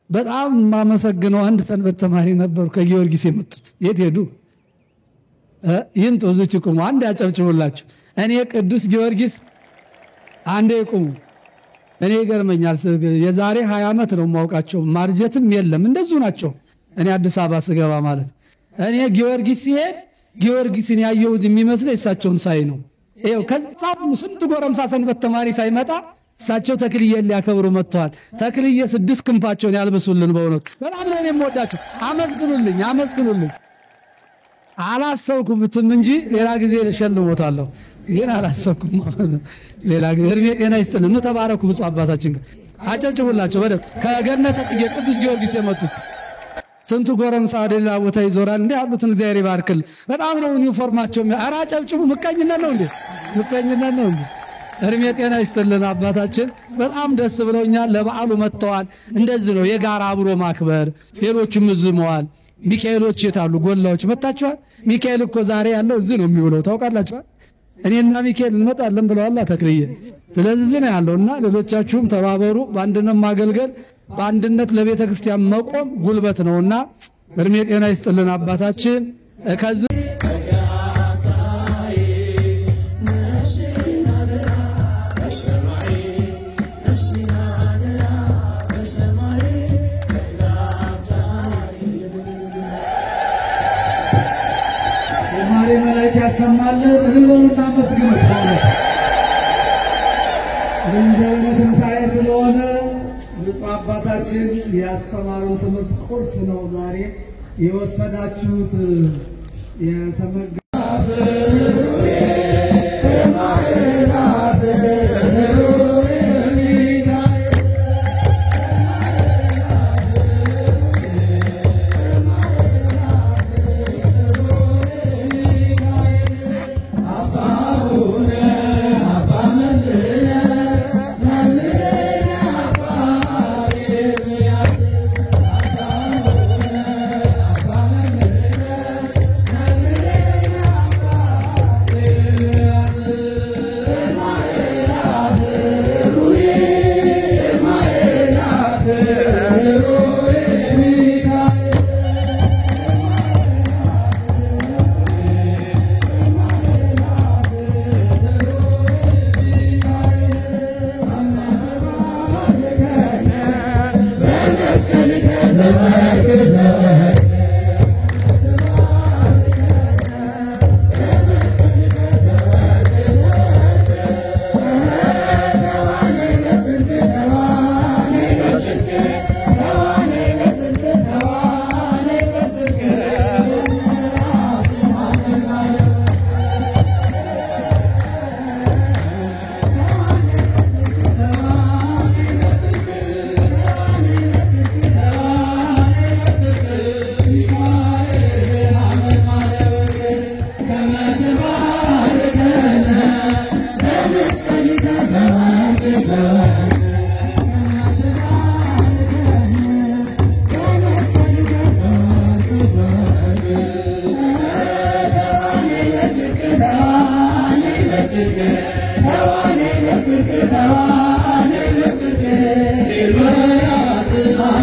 በጣም ማመሰግነው አንድ ሰንበት ተማሪ ነበሩ ከጊዮርጊስ የመጡት የት ሄዱ ይንጡ እዚች ቁሙ አንድ ያጨብጭቡላችሁ እኔ ቅዱስ ጊዮርጊስ አንዴ ቁሙ እኔ ይገርመኛል የዛሬ 20 ዓመት ነው ማውቃቸው ማርጀትም የለም እንደዚሁ ናቸው እኔ አዲስ አበባ ስገባ ማለት እኔ ጊዮርጊስ ሲሄድ ጊዮርጊስን ያየሁት የሚመስለው እሳቸውን ሳይ ነው ይሄው ከዛም ስንት ጎረምሳ ሰንበት ተማሪ ሳይመጣ እሳቸው ተክልዬ ሊያከብሩ መጥተዋል ተክልዬ 6 ክንፋቸውን ያልብሱልን በእውነት በጣም ነው የምወዳቸው አመስግኑልኝ አላሰብኩትም እንጂ ሌላ ጊዜ ለሸልሞታለሁ ግን አላሰብኩም ሌላ ጊዜ እርሜ ጤና ይስጥልን ነው ተባረኩ ብፁዕ አባታችን አጨብጭቡላቸው በደም ከገነተ ጥጌ ቅዱስ ጊዮርጊስ የመጡት ስንቱ ጎረምሳ አይደል ቦታ ይዞራል እንዴ አሉትን እግዚአብሔር ይባርክል በጣም ነው ዩኒፎርማቸው አራጨብጭቡ ምቀኝነት ነው እንዴ እርሜ ጤና ይስጥልን አባታችን በጣም ደስ ብለውኛል ለበዓሉ መጥተዋል እንደዚህ ነው የጋራ አብሮ ማክበር ሌሎችም ዝመዋል ሚካኤሎች የታሉ ጎላዎች መጣችኋል ሚካኤል እኮ ዛሬ ያለው እዚህ ነው የሚውለው ታውቃላችሁ እኔና ሚካኤል እንመጣለን ብለዋል ተክልዬ ስለዚህ ነው ያለውና ሌሎቻችሁም ተባበሩ በአንድነት ማገልገል በአንድነት ለቤተ ክርስቲያን መቆም ጉልበት ነውና እርሜ ጤና ይስጥልን አባታችን ከዚህ መላእክት ያሰማልን እልሉና መስግኑት እንደሆነ ትንሣኤ ስለሆነ ብፁዕ አባታችን ያስተማሩት ትምህርት ቁርስ ነው ዛሬ የወሰዳችሁት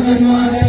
Amen.